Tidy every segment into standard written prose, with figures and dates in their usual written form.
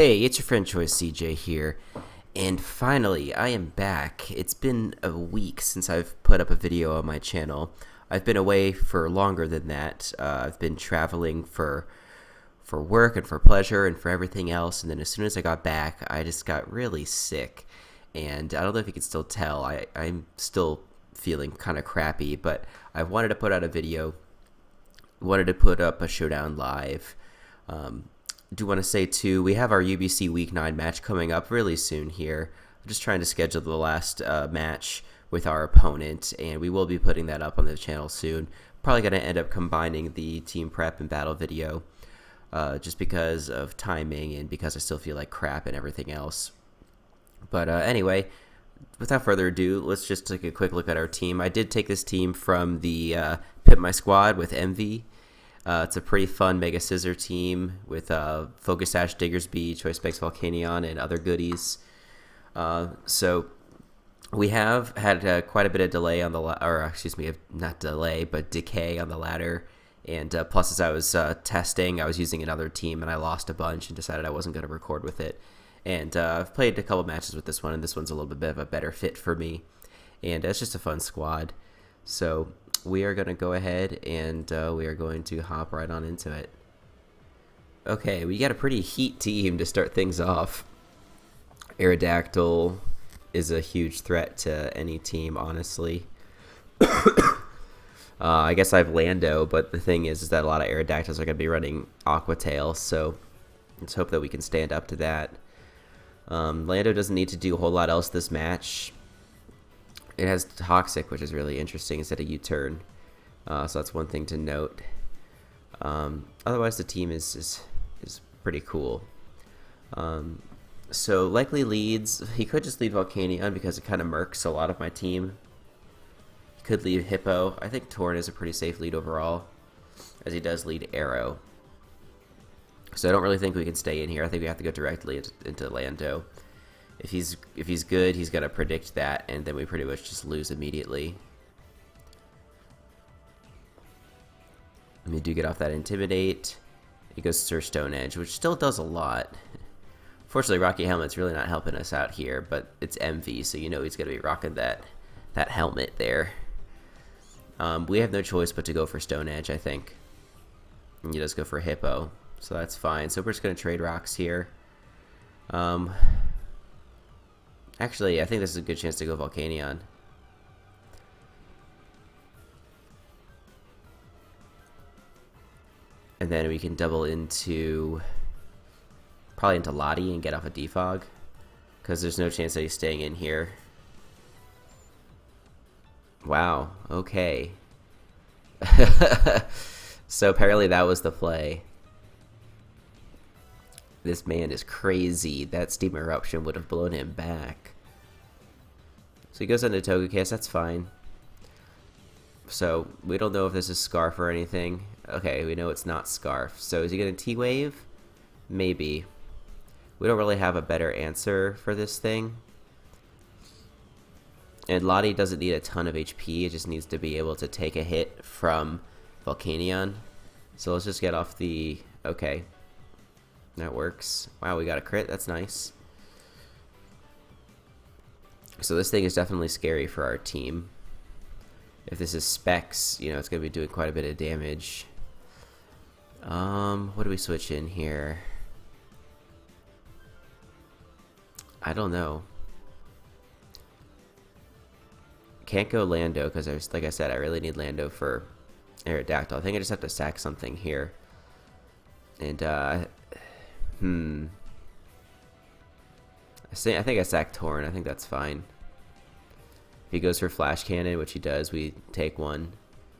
Hey, it's your friend Choice CJ here, and finally I am back. It's been a week since I've put up a video on my channel. I've been away for longer than that. I've been traveling for work and for pleasure and for everything else, and then as soon as I got back, I just got really sick. And I don't know if you can still tell, I'm still feeling kind of crappy, but I wanted to put out a video, wanted to put up a Showdown live. Do want to say too, we have our UBC Week 9 match coming up really soon here. I'm just trying to schedule the last match with our opponent, and we will be putting that up on the channel soon. Probably going to end up combining the team prep and battle video just because of timing and because I still feel like crap and everything else. But anyway, without further ado, let's just take a quick look at our team. I did take this team from the Pimp My Squad with Emvee. It's a pretty fun Mega Scissor team with Focus Sash, Diggersby, Choice Specs, Volcanion, and other goodies. So we have had quite a bit of delay on the or excuse me, not delay, but decay on the ladder. And plus, as I was testing, I was using another team, and I lost a bunch and decided I wasn't going to record with it. And I've played a couple matches with this one, and this one's a little bit of a better fit for me. And it's just a fun squad. So we are going to go ahead and we are going to hop right on into it. Okay, we got a pretty heat team to start things off. Aerodactyl is a huge threat to any team, honestly. I guess I have Lando, but the thing is that a lot of Aerodactyls are going to be running Aquatail, so let's hope that we can stand up to that. Lando doesn't need to do a whole lot else this match. It has Toxic, which is really interesting, instead of U-Turn. So that's one thing to note. Otherwise, the team is pretty cool. So likely leads. He could just lead Volcanion because it kind of murks a lot of my team. He could lead Hippo. I think Torn is a pretty safe lead overall, as he does lead Arrow. So I don't really think we can stay in here. I think we have to go directly into Lando. If he's good, he's gonna predict that, and then we pretty much just lose immediately. And we do get off that Intimidate. He goes Sir Stone Edge, which still does a lot. Fortunately, Rocky Helmet's really not helping us out here, but it's Emvee, so you know he's gonna be rocking that helmet there. We have no choice but to go for Stone Edge, I think. And he does go for Hippo, so that's fine. So we're just gonna trade rocks here. Actually, I think this is a good chance to go Volcanion. And then we can double into, probably into Lottie and get off a defog, because there's no chance that he's staying in here. Wow, okay. So apparently that was the play. This man is crazy. That Steam Eruption would have blown him back. So he goes into Togekiss, that's fine. So we don't know if this is Scarf or anything. Okay, we know it's not Scarf. So is he going to T-Wave? Maybe. We don't really have a better answer for this thing. And Lottie doesn't need a ton of HP, it just needs to be able to take a hit from Volcanion. So let's just get off the... okay. That works. Wow, we got a crit. That's nice. So this thing is definitely scary for our team. If this is Specs, you know, it's going to be doing quite a bit of damage. What do we switch in here? I don't know. Can't go Lando because, like I said, I really need Lando for Aerodactyl. I think I just have to sack something here. And, I think I sacked Torn. I think that's fine. If he goes for Flash Cannon, which he does, we take one.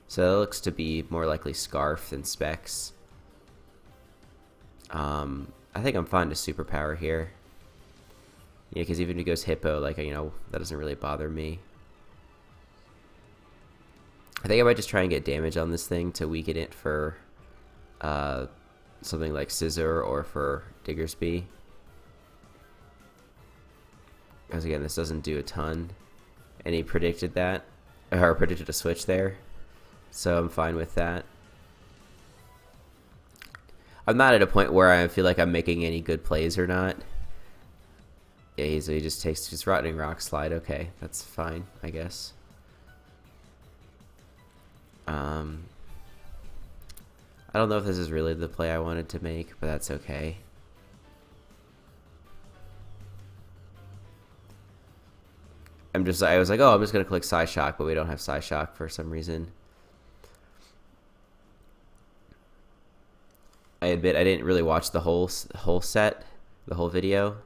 So that looks to be more likely Scarf than Specs. I think I'm fine to Superpower here. Yeah, because even if he goes Hippo, like, you know, that doesn't really bother me. I think I might just try and get damage on this thing to weaken it for something like Scissor or for Diggersby. Because again, this doesn't do a ton. And he predicted that, or predicted a switch there. So I'm fine with that. I'm not at a point where I feel like I'm making any good plays or not. Yeah, he just takes his Rotting Rock Slide. Okay, that's fine, I guess. I don't know if this is really the play I wanted to make, but that's okay. I was like, oh, I'm just gonna click Psyshock, but we don't have Psyshock for some reason. I admit I didn't really watch the whole set, the whole video.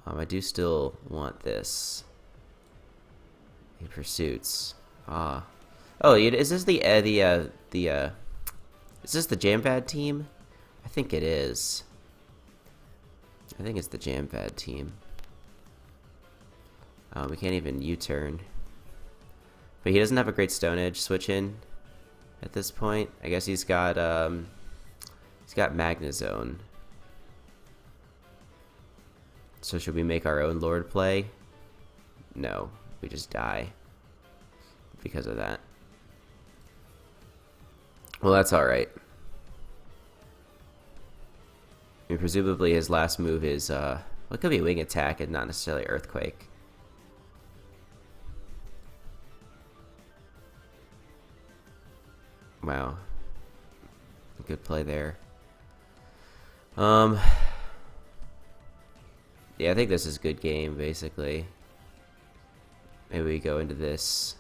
I do still want this. In Pursuits. Ah. Oh, is this is this the Jambad team? I think it is. I think it's the Jambad team. We can't even U-turn. But he doesn't have a great Stone Edge switch in at this point. I guess he's got Magnezone. So should we make our own Lord play? No, we just die because of that. Well, that's alright. I mean, presumably his last move is, what could be Wing Attack and not necessarily Earthquake. Wow. Good play there. Yeah, I think this is a good game, basically. Maybe we go into this.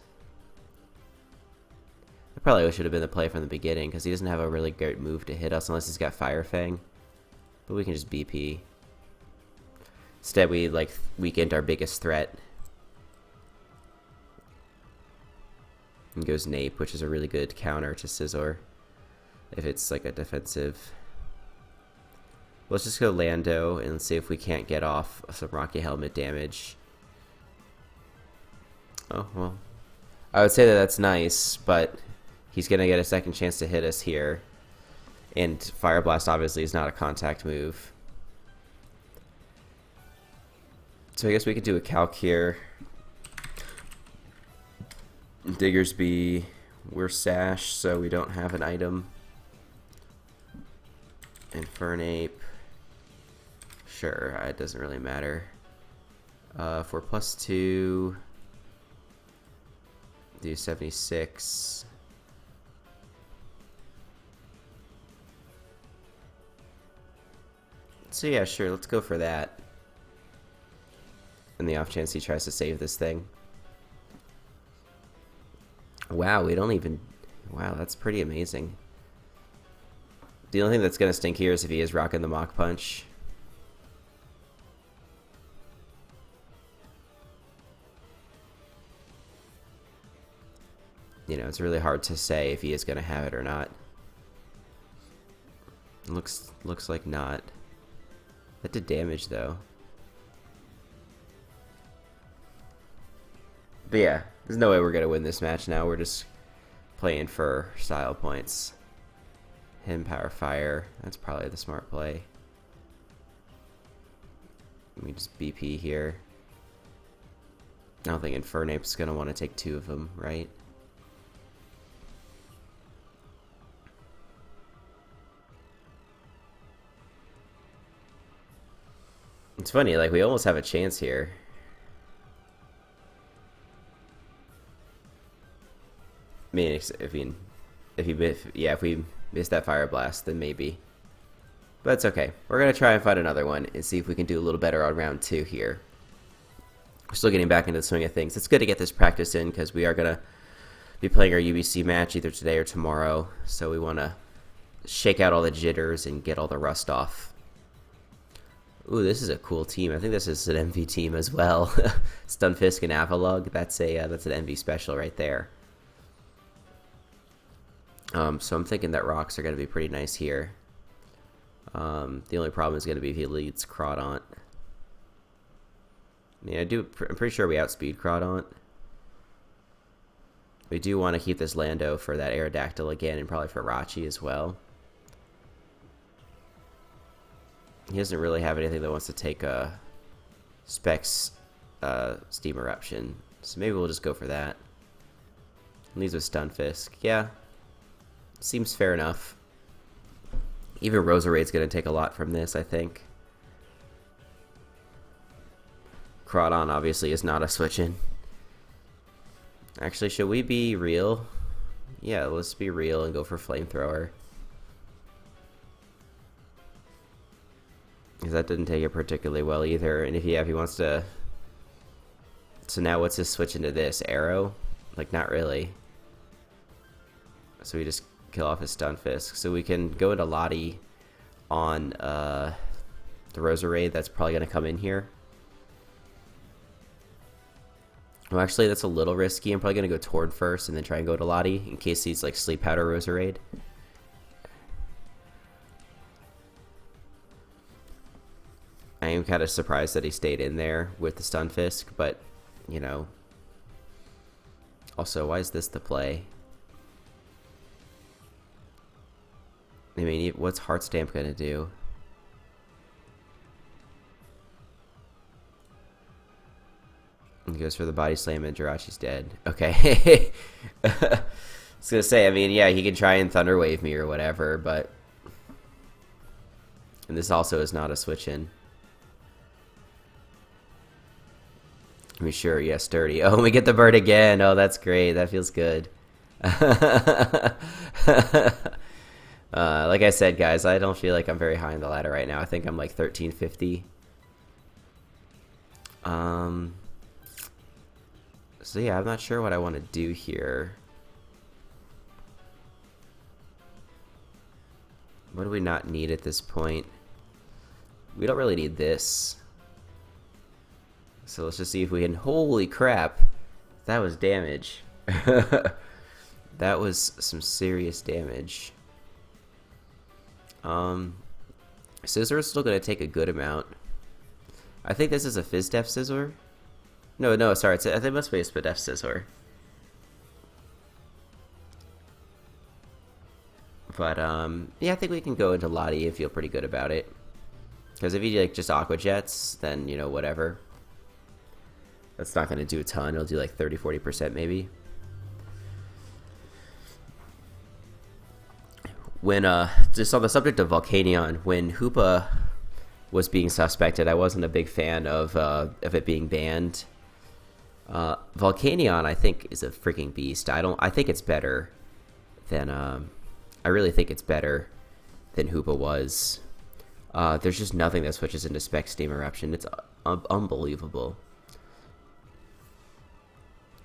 That probably should have been the play from the beginning, because he doesn't have a really great move to hit us unless he's got Fire Fang. But we can just BP. Instead, we, like, weakened our biggest threat. And goes Nape, which is a really good counter to Scizor. If it's, like, a defensive... Let's just go Lando and see if we can't get off some Rocky Helmet damage. Oh, well. I would say that that's nice, but he's going to get a second chance to hit us here. And Fire Blast obviously is not a contact move. So I guess we could do a calc here. Diggersby, we're Sash, so we don't have an item. Infernape. Sure, it doesn't really matter. For +2, do 76. So yeah, sure, let's go for that. In the off chance he tries to save this thing. Wow, we don't even... Wow, that's pretty amazing. The only thing that's going to stink here is if he is rocking the Mach Punch. You know, it's really hard to say if he is going to have it or not. Looks like not. That did damage, though. But yeah, there's no way we're going to win this match now. We're just playing for style points. Him Power Fire. That's probably the smart play. Let me just BP here. I don't think Infernape's going to want to take two of them, right? It's funny, like, we almost have a chance here. I mean, if we miss that Fire Blast, then maybe. But it's okay. We're going to try and find another one and see if we can do a little better on round 2 here. We're still getting back into the swing of things. It's good to get this practice in because we are going to be playing our UBC match either today or tomorrow. So we want to shake out all the jitters and get all the rust off. Ooh, this is a cool team. I think this is an Emvee team as well. Stunfisk and Avalugg. That's an Emvee special right there. So I'm thinking that rocks are going to be pretty nice here. The only problem is going to be if he leads Crawdaunt. Yeah, I'm pretty sure we outspeed Crawdaunt. We do want to keep this Lando for that Aerodactyl again, and probably for Rachi as well. He doesn't really have anything that wants to take a Specs Steam Eruption, so maybe we'll just go for that. Leaves with Stunfisk. Yeah, seems fair enough. Even Roserade's going to take a lot from this, I think. Crawdon obviously is not a switch-in. Actually, should we be real? Yeah, let's be real and go for Flamethrower. Because that didn't take it particularly well either. And if he wants to... So now what's his switch into this? Arrow? Like, not really. So we just kill off his Stunfisk. So we can go into Lottie on the Roserade. That's probably going to come in here. Well, actually, that's a little risky. I'm probably going to go Tord first and then try and go to Lottie in case he's like Sleep Powder Roserade. I am kind of surprised that he stayed in there with the Stunfisk, but, you know. Also, why is this the play? I mean, what's Heart Stamp going to do? He goes for the Body Slam and Jirachi's dead. Okay. I was going to say, I mean, yeah, he can try and Thunder Wave me or whatever, but... And this also is not a switch-in. I mean, sure, yeah, Sturdy. Oh, we get the bird again. Oh, that's great. That feels good. Like I said, guys, I don't feel like I'm very high on the ladder right now. I think I'm like 1350. So yeah, I'm not sure what I want to do here. What do we not need at this point? We don't really need this. So let's just see if we can... Holy crap! That was damage. That was some serious damage. Scizor is still going to take a good amount. I think this is a Fizz-Def Scizor. No, sorry. I think it must be a Spidef Scizor. But, yeah, I think we can go into Lottie and feel pretty good about it. Because if he, like, just Aqua Jets, then, you know, whatever. That's not going to do a ton. It'll do, like, 30-40% maybe. When, just on the subject of Volcanion, when Hoopa was being suspected, I wasn't a big fan of it being banned. Volcanion, I think, is a freaking beast. I think it's better than, I really think it's better than Hoopa was. There's just nothing that switches into Spec Steam Eruption. It's unbelievable.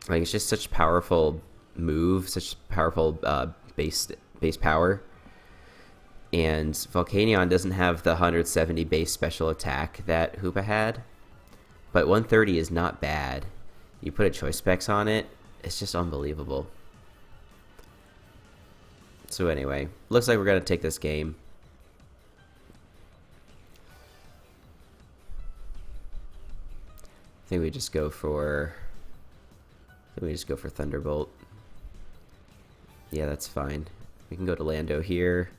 Like, it's just such a powerful move, such powerful base power. And Volcanion doesn't have the 170 base special attack that Hoopa had. But 130 is not bad. You put a Choice Specs on it, it's just unbelievable. So anyway, looks like we're going to take this game. I think we just go for... Thunderbolt. Yeah, that's fine. We can go to Lando here.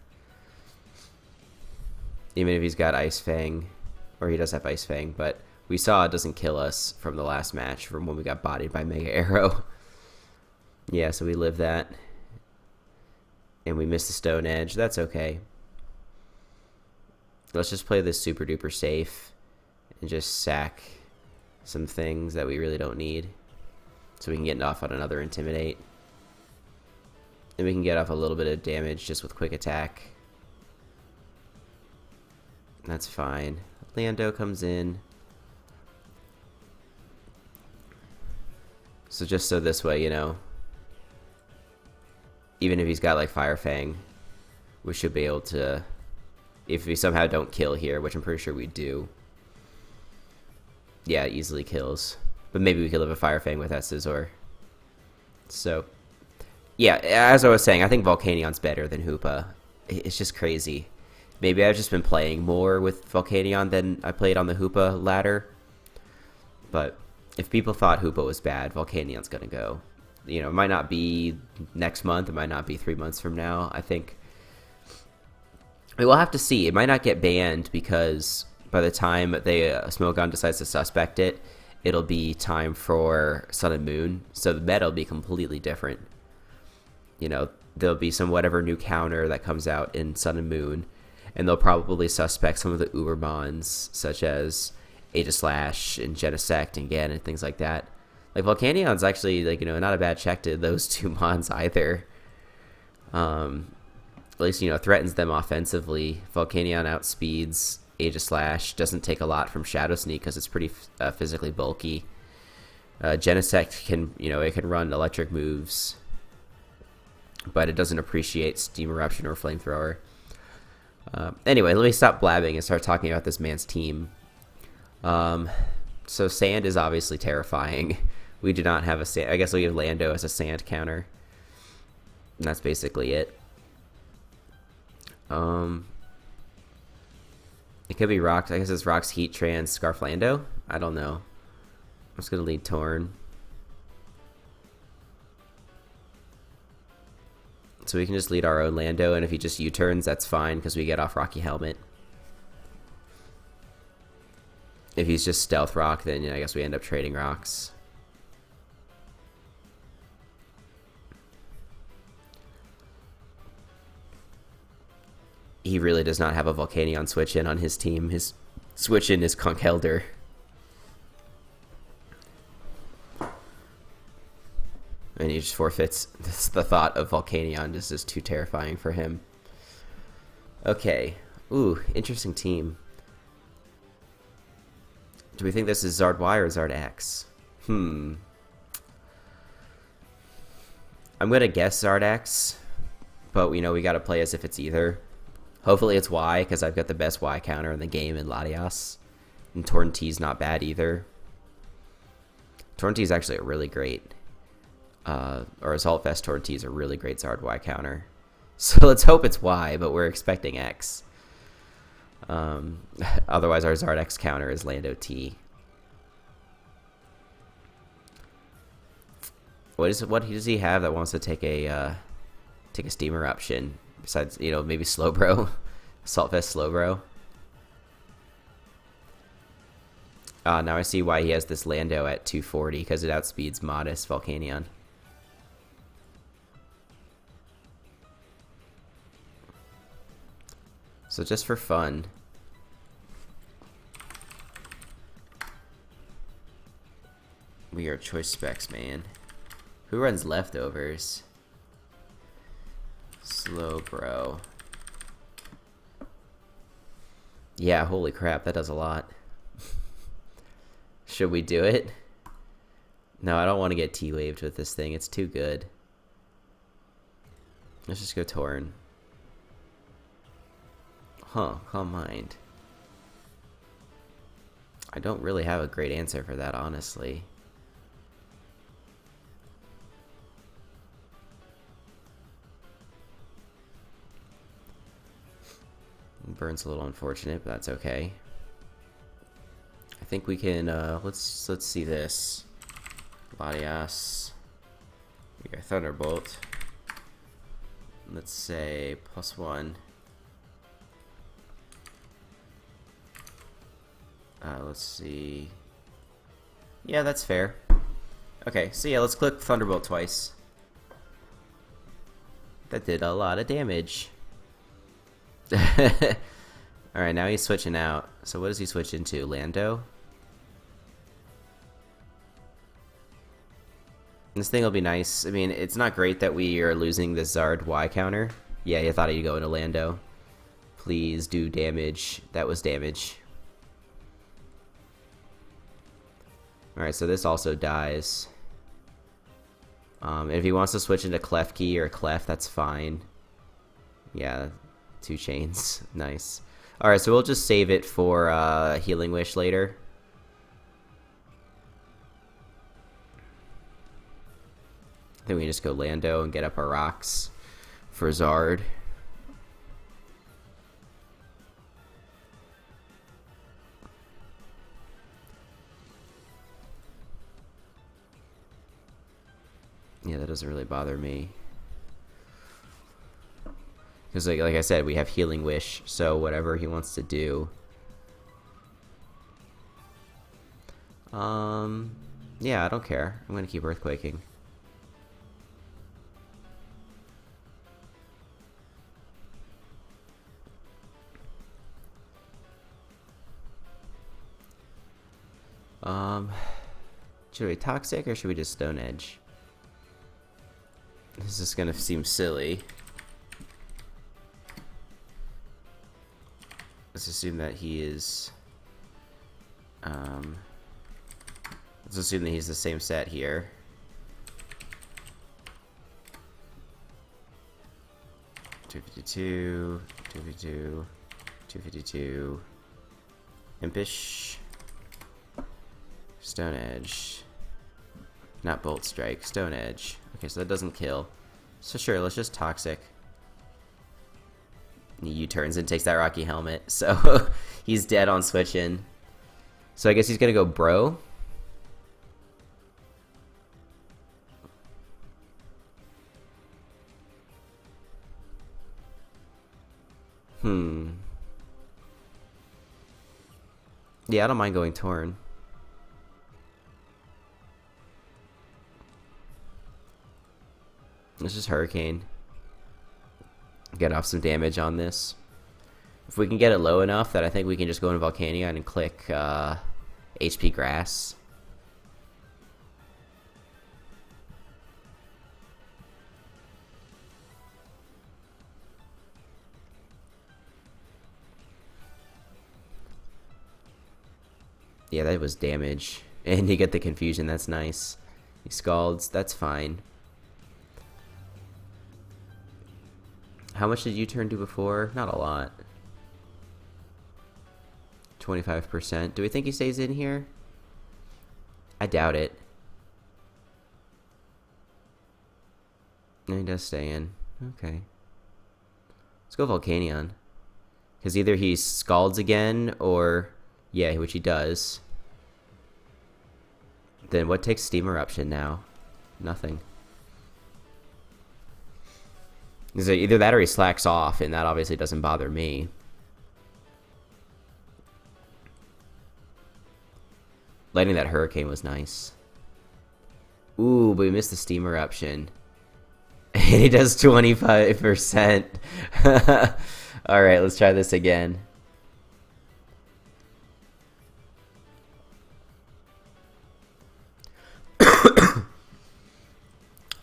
Even if he's got Ice Fang. Or he does have Ice Fang, but we saw it doesn't kill us from the last match, from when we got bodied by Mega Arrow. Yeah, so we live that. And we missed the Stone Edge. That's okay. Let's just play this super duper safe. And just sack some things that we really don't need. So we can get off on another Intimidate. And we can get off a little bit of damage just with Quick Attack. That's fine. Lando comes in. So just so this way, you know, even if he's got like Fire Fang, we should be able to, if we somehow don't kill here, which I'm pretty sure we do. Yeah, it easily kills. But maybe we could live a Fire Fang with that Scizor. So, yeah, as I was saying, I think Volcanion's better than Hoopa. It's just crazy. Maybe I've just been playing more with Volcanion than I played on the Hoopa ladder. But if people thought Hoopa was bad, Volcanion's going to go. You know, it might not be next month. It might not be 3 months from now. I think we'll have to see. It might not get banned because by the time Smogon decides to suspect it, it'll be time for Sun and Moon. So the meta will be completely different. You know, there'll be some whatever new counter that comes out in Sun and Moon. and they'll probably suspect some of the Uber bonds, such as Aegislash and Genesect and Gan and things like that. Like Volcanion's actually, like, not a bad check to those two mons either. At least, threatens them offensively. Volcanion outspeeds Aegislash, doesn't take a lot from Shadow Sneak because it's pretty physically bulky. Genesect can, it can run electric moves, but it doesn't appreciate Steam Eruption or Flamethrower. Anyway, let me stop blabbing and start talking about this man's team. So Sand is obviously terrifying. We do not have a Sand. I guess we have Lando as a Sand counter. And that's basically it. It could be Rocks. I guess it's Rocks, Heat, Trans, Scarf, Lando. I don't know. I'm just going to lead Torn. So we can just lead our own Lando, and if he just U-turns, that's fine, because we get off Rocky Helmet. If he's just Stealth Rock, then I guess we end up trading Rocks. He really does not have a Volcanion switch-in on his team. His switch-in is Conkeldurr. And he just forfeits. The thought of Volcanion just is too terrifying for him. Okay. Ooh, interesting team. Do we think this is Zard Y or Zard X? I'm going to guess Zard X, but we got to play as if it's either. Hopefully it's Y, because I've got the best Y counter in the game in Latias. And Torn T's not bad either. Torn T is actually a really great, or Assault Vest Torn T is a really great Zard Y counter. So let's hope it's Y, but we're expecting X. Otherwise our Zard X counter is Lando T. What does he have that wants to take a Steam Eruption? Besides, maybe Slowbro. Assault Vest Slowbro. Now I see why he has this Lando at 240, because it outspeeds Modest Volcanion. So just for fun, we are choice specs, man. Who runs Leftovers? Slowbro. Yeah, holy crap, that does a lot. Should we do it? No, I don't want to get T-waved with this thing. It's too good. Let's just go Torn. Huh, Calm Mind. I don't really have a great answer for that, honestly. Burn's a little unfortunate, but that's okay. I think we can, let's see this. Latias. We got Thunderbolt. Let's say +1. Let's see. Yeah, that's fair. Okay, so yeah, let's click Thunderbolt twice. That did a lot of damage. Alright, now he's switching out. So what does he switch into? Lando? This thing will be nice. I mean, it's not great that we are losing the Zard Y counter. Yeah, you thought he'd go into Lando. Please do damage. That was damage. Alright, so this also dies. If he wants to switch into Klefki or Clef, that's fine. Yeah, 2 chains. Nice. Alright, so we'll just save it for Healing Wish later. Then we just go Lando and get up our rocks for Zard. Yeah, that doesn't really bother me. Because like I said, we have Healing Wish, so whatever he wants to do. Yeah, I don't care. I'm gonna keep Earthquaking. Should we Toxic or should we just Stone Edge? This is gonna seem silly. Let's assume that he is. Let's assume that he's the same set here. $252, $252, $252. Impish. Stone Edge. Not Bolt Strike, Stone Edge. Okay, so that doesn't kill. So sure, let's just Toxic. He U-turns and takes that Rocky Helmet. So he's dead on switching. So I guess he's gonna go Bro. Yeah, I don't mind going Torn. Let's just Hurricane. Get off some damage on this. If we can get it low enough that I think we can just go into Volcanion and click HP Grass. Yeah, that was damage. And you get the confusion, that's nice. He Scalds, that's fine. How much did U-turn do before? Not a lot. 25%. Do we think he stays in here? I doubt it. No, he does stay in. Okay. Let's go Volcanion. Because either he Scalds again, or... yeah, which he does. Then what takes Steam Eruption now? Nothing. So either that or he slacks off, and that obviously doesn't bother me. Lighting that Hurricane was nice. Ooh, but we missed the Steam Eruption. And he does 25%. Alright, let's try this again.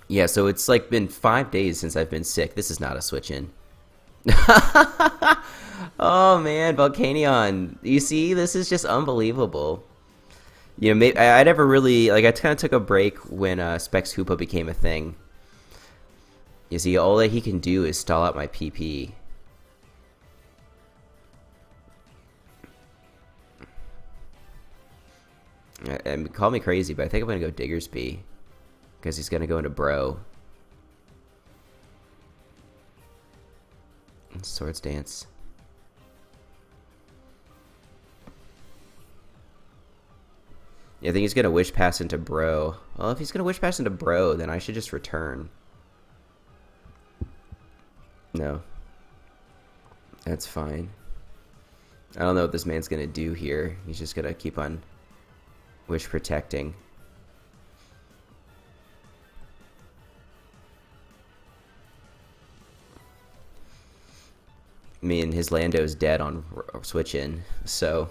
Yeah, so it's like been 5 days since I've been sick. This is not a switch in. Oh man, Volcanion. You see, this is just unbelievable. You know, I never really, like, I kind of took a break when Specs Hoopa became a thing. You see, all that he can do is stall out my PP. And call me crazy, but I think I'm going to go Diggersby. Because he's going to go into Bro. Swords Dance. Yeah, I think he's going to Wish Pass into Bro. Well, if he's going to Wish Pass into Bro, then I should just return. No. That's fine. I don't know what this man's going to do here. He's just going to keep on Wish Protecting. I mean, his Lando's dead on switch in, so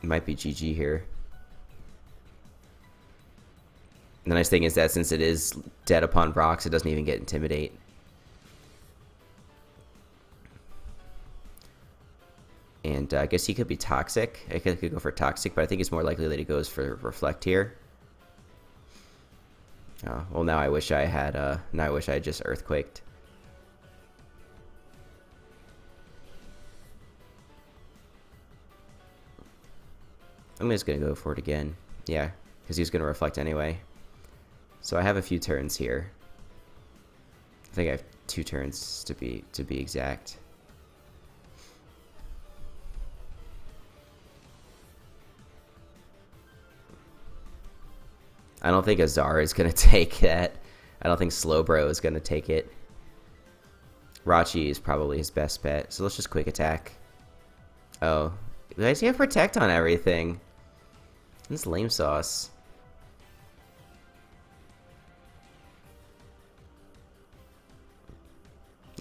it might be GG here. The nice thing is that since it is dead upon Brox, it doesn't even get Intimidate. And I guess he could be Toxic. I could go for Toxic, but I think it's more likely that he goes for Reflect here. Well, now I wish I had. Now I wish I had just Earthquaked. I'm just gonna go for it again. Yeah, because he's gonna Reflect anyway. So I have a few turns here. I think I have 2 turns to be exact. I don't think Azar is going to take that. I don't think Slowbro is going to take it. Rachi is probably his best bet. So let's just Quick Attack. Oh. Does he have Protect on everything? This lame sauce.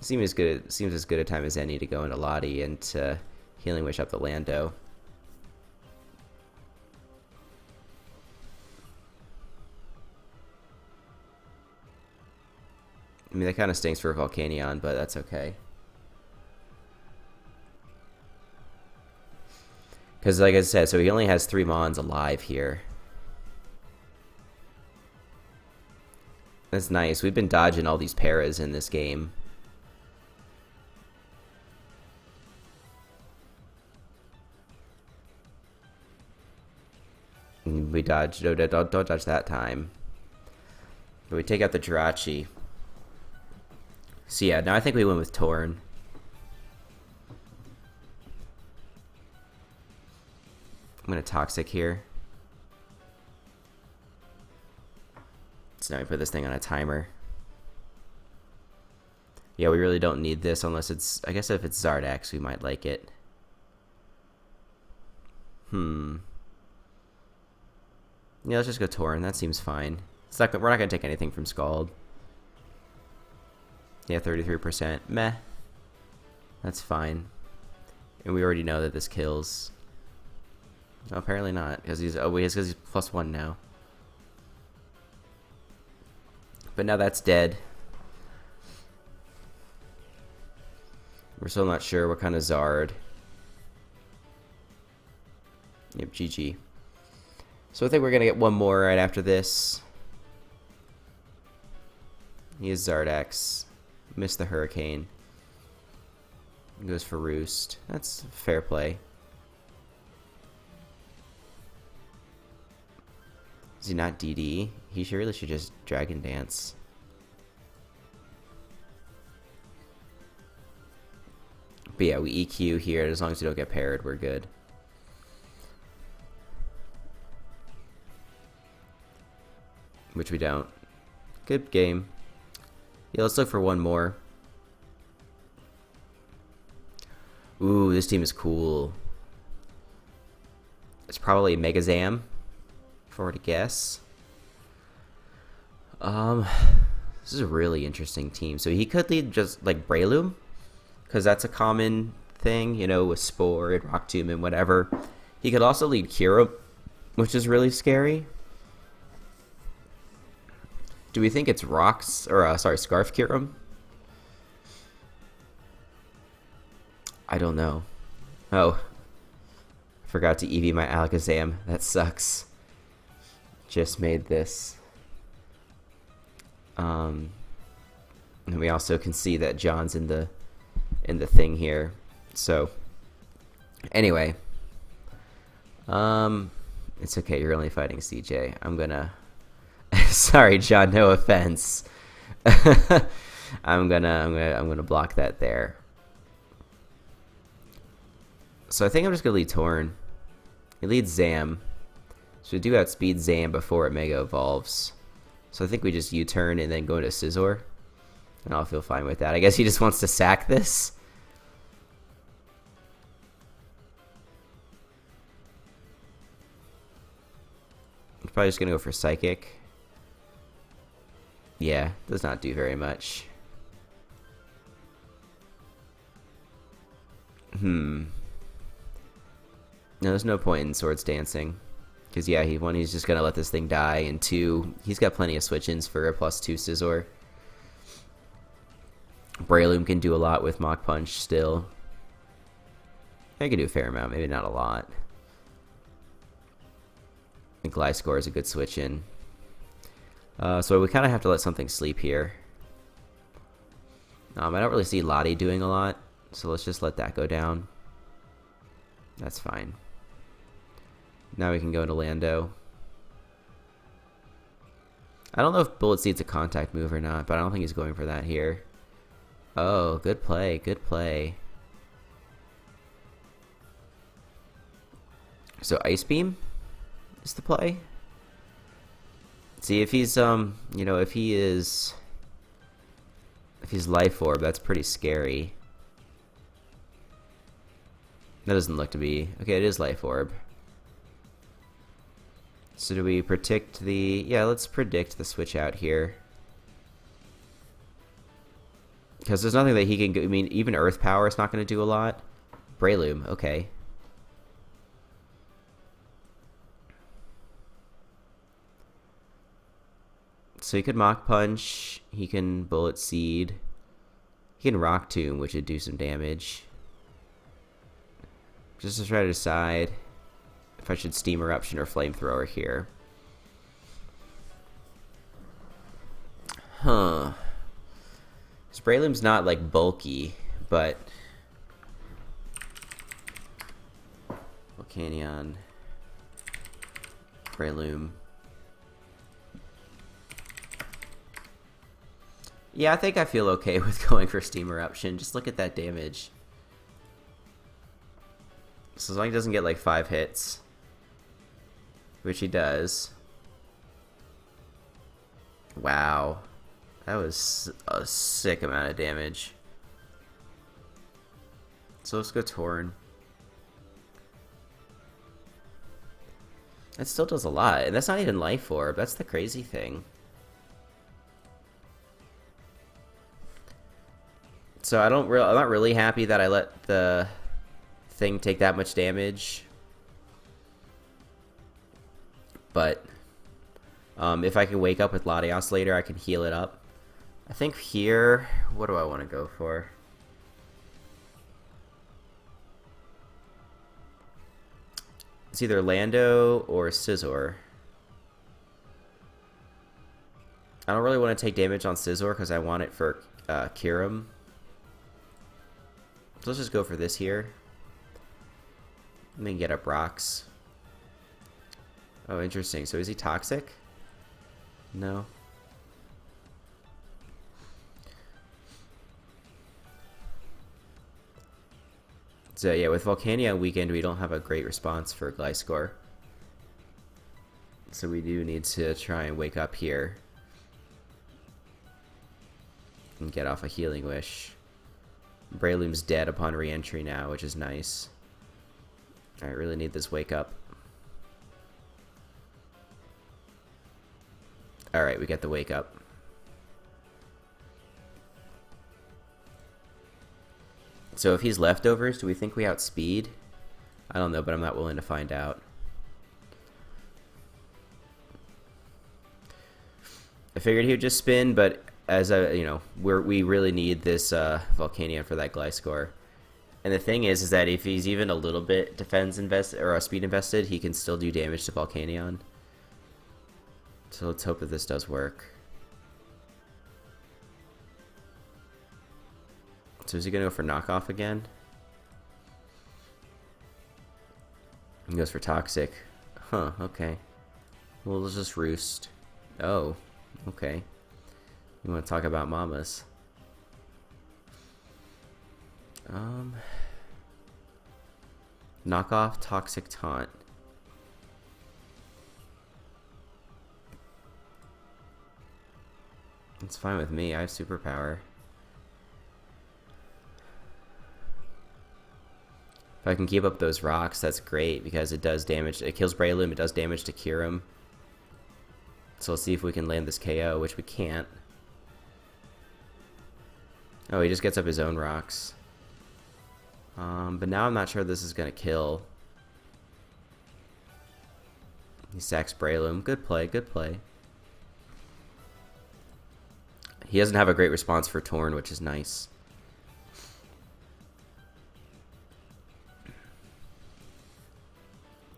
Seems as good a time as any to go into Lottie and to Healing Wish up the Lando. I mean, that kind of stinks for Volcanion, but that's okay. Because, like I said, so he only has 3 Mons alive here. That's nice. We've been dodging all these paras in this game. We dodged. Don't dodge that time. But we take out the Jirachi. So yeah, now I think we went with Torn. I'm gonna Toxic here. So now we put this thing on a timer. Yeah, we really don't need this unless it's... I guess if it's Zardax, we might like it. Yeah, let's just go Torn. That seems fine. It's not, we're not going to take anything from Scald. Yeah, 33%. Meh. That's fine. And we already know that this kills. Oh, apparently not. Because he's... Oh, wait, it's because he's +1 now. But now that's dead. We're still not sure what kind of Zard. Yep, GG. So I think we're going to get one more right after this. He is Zardax. Missed the Hurricane. Goes for Roost. That's fair play. Is he not DD? He really should just Dragon Dance. But yeah, we EQ here. As long as we don't get paired, we're good. Which we don't. Good game. Yeah, let's look for one more. Ooh, this team is cool. It's probably Mega Zam, if I were to guess. This is a really interesting team. So he could lead just like Breloom, because that's a common thing, you know, with Spore and Rock Tomb and whatever. He could also lead Kira, which is really scary. Do we think it's Rocks, or Scarf Kyurem? I don't know. Oh. I forgot to Emvee my Alakazam. That sucks. Just made this. And we also can see that John's in the thing here. So anyway. It's okay, you're only fighting CJ. I'm gonna sorry, John, no offense. I'm gonna block that there. So I think I'm just gonna lead Torn. He leads Zam. So we do outspeed Zam before it Mega Evolves. So I think we just U-turn and then go into Scizor. And I'll feel fine with that. I guess he just wants to sack this. He's probably just gonna go for Psychic. Yeah, does not do very much. No, there's no point in Swords Dancing. Because, yeah, one, he's just going to let this thing die, and 2, he's got plenty of switch-ins for a +2 Scizor. Breloom can do a lot with Mach Punch still. I can do a fair amount, maybe not a lot. I think Gliscor is a good switch-in. So we kind of have to let something sleep here. I don't really see Lottie doing a lot, so let's just let that go down. That's fine. Now we can go into Lando. I don't know if Bullet Seed's a contact move or not, but I don't think he's going for that here. Oh, good play, good play. So Ice Beam is the play. See, if he's you know, if he's Life Orb, that's pretty scary. That doesn't look to be okay. It is Life Orb. So do we predict the... Yeah, let's predict the switch out here. Because there's nothing that he can... I mean, even Earth Power is not going to do a lot. Breloom, okay. So he could Mach Punch, he can Bullet Seed, he can Rock Tomb, which would do some damage. Just to try to decide if I should Steam Eruption or Flamethrower here. Huh. Sprayloom's not like bulky, but Volcanion, Breloom. Yeah, I think I feel okay with going for Steam Eruption. Just look at that damage. So as long as he doesn't get like 5 hits, which he does. Wow. That was a sick amount of damage. So let's go Torn. That still does a lot, and that's not even Life Orb. That's the crazy thing. So I'm not really happy that I let the thing take that much damage. But if I can wake up with Latios later, I can heal it up. I think here, what do I want to go for? It's either Lando or Scizor. I don't really want to take damage on Scizor because I want it for Kyurem. So let's just go for this here. Let me get up rocks. Oh, interesting. So is he toxic? No. So yeah, with Volcanion Weekend, we don't have a great response for Gliscor. So we do need to try and wake up here. And get off a Healing Wish. Breloom's dead upon re-entry now, which is nice. I really need this wake up. Alright, we get the wake up. So if he's leftovers, do we think we outspeed? I don't know, but I'm not willing to find out. I figured he would just spin, but as we really need this Volcanion for that Gliscor. And the thing is that if he's even a little bit defense invested or speed invested, he can still do damage to Volcanion. So let's hope that this does work. So is he gonna go for knockoff again? He goes for toxic. Huh, okay. Well, let's just roost. Oh, okay. You want to talk about mamas? Knockoff, toxic taunt. It's fine with me. I have superpower. If I can keep up those rocks, that's great because it does damage. It kills Breloom. It does damage to Kyurem. So let's see if we can land this KO, which we can't. Oh, he just gets up his own rocks. But now I'm not sure this is going to kill. He sacks Breloom. Good play, good play. He doesn't have a great response for Torn, which is nice.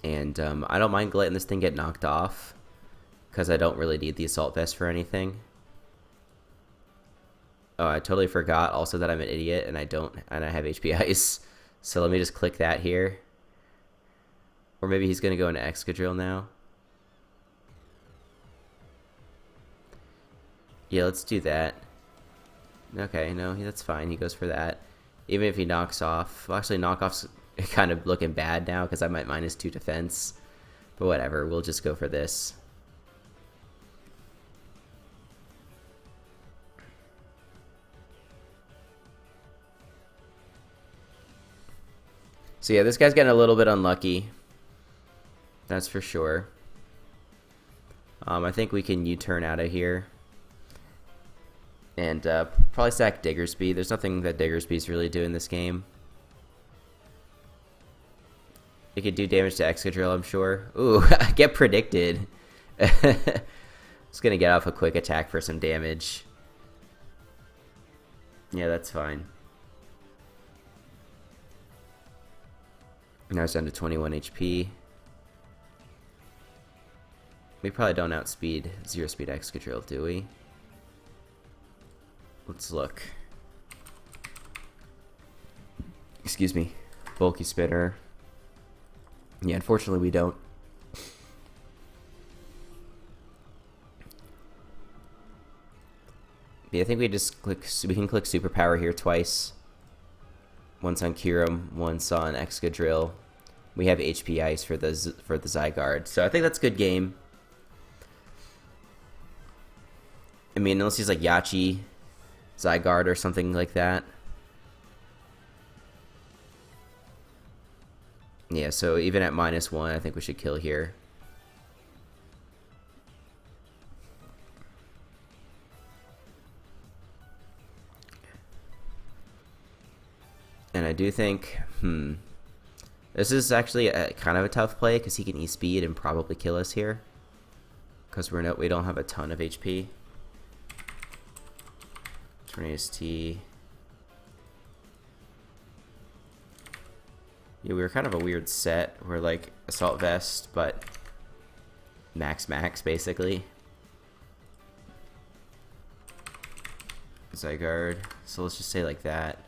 And I don't mind letting this thing get knocked off because I don't really need the Assault Vest for anything. Oh, I totally forgot also that I'm an idiot and I have HP Ice. So let me just click that here. Or maybe he's going to go into Excadrill now. Yeah, let's do that. Okay, no, that's fine. He goes for that. Even if he knocks off. Well, actually, knockoff's kind of looking bad now because I might -2 defense. But whatever, we'll just go for this. So yeah, this guy's getting a little bit unlucky. That's for sure. I think we can U-turn out of here. And probably sack Diggersby. There's nothing that Diggersby's really doing this game. It could do damage to Excadrill, I'm sure. Ooh, get predicted. It's gonna get off a quick attack for some damage. Yeah, that's fine. Now it's down to 21 HP. We probably don't outspeed Zero Speed Excadrill, do we? Let's look. Excuse me. Bulky Spinner. Yeah, unfortunately we don't. Yeah, I think we can click Superpower here twice. Once on Kyurem, once on Excadrill. We have HP Ice for the Zygarde, so I think that's a good game. I mean, unless he's like Yachi, Zygarde, or something like that. Yeah, so even at -1, I think we should kill here. And I do think, this is actually kind of a tough play because he can E-Speed and probably kill us here. Because we don't have a ton of HP. Tornadus T. Yeah, we were kind of a weird set. We're like Assault Vest, but max basically. Zygarde. So let's just say like that.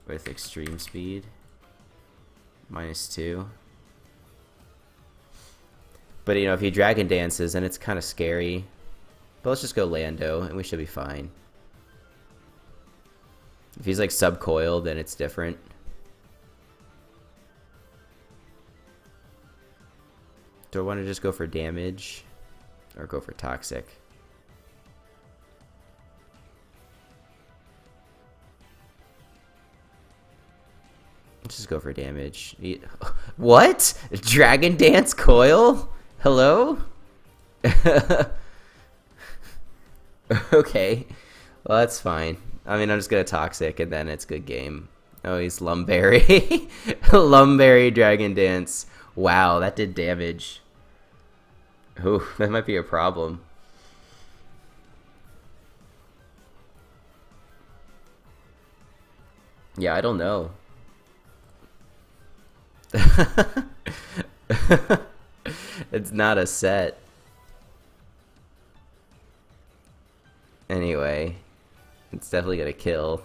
With Extreme Speed. -2. But you know, if he Dragon Dances, then it's kind of scary. But let's just go Lando, and we should be fine. If he's like Subcoil, then it's different. Do I want to just go for damage? Or go for Toxic? Let's just go for damage. What? Dragon Dance Coil? Hello? Okay. Well, that's fine. I mean, I'm just gonna Toxic and then it's good game. Oh, he's Lumberry. Lumberry Dragon Dance. Wow, that did damage. Ooh, that might be a problem. Yeah, I don't know. It's not a set. Anyway, it's definitely gonna kill.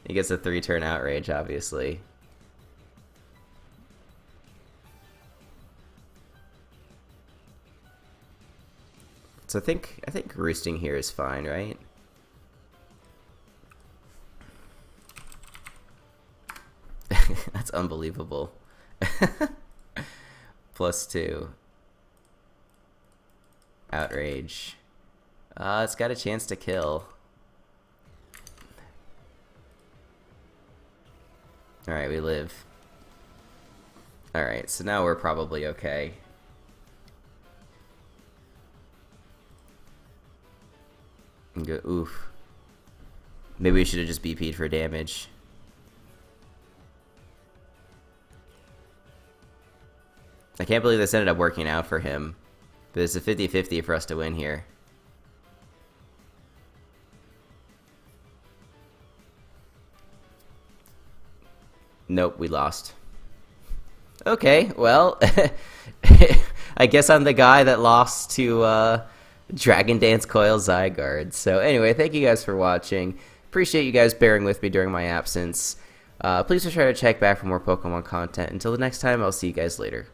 He gets a 3-turn outrage, obviously. So I think roosting here is fine, right? That's unbelievable. +2. Outrage. It's got a chance to kill. Alright, we live. Alright, so now we're probably okay. And go, oof. Maybe we should have just BP'd for damage. I can't believe this ended up working out for him. But it's a 50-50 for us to win here. Nope, we lost. Okay, well, I guess I'm the guy that lost to Dragon Dance Coil Zygarde. So anyway, thank you guys for watching. Appreciate you guys bearing with me during my absence. Please be sure to check back for more Pokemon content. Until the next time, I'll see you guys later.